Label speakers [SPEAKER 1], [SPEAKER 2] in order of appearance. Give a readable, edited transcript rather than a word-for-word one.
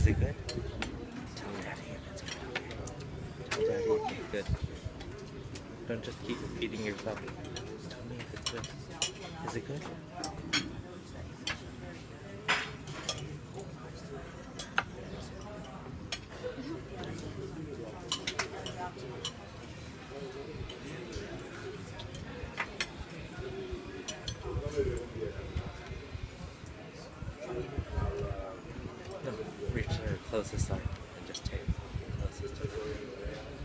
[SPEAKER 1] it good? Tell Daddy if it's good, okay? Tell Daddy if it's good. Don't just keep feeding yourself. Tell me if it's good. Is it good? No, reach her closest side and just take closest to her.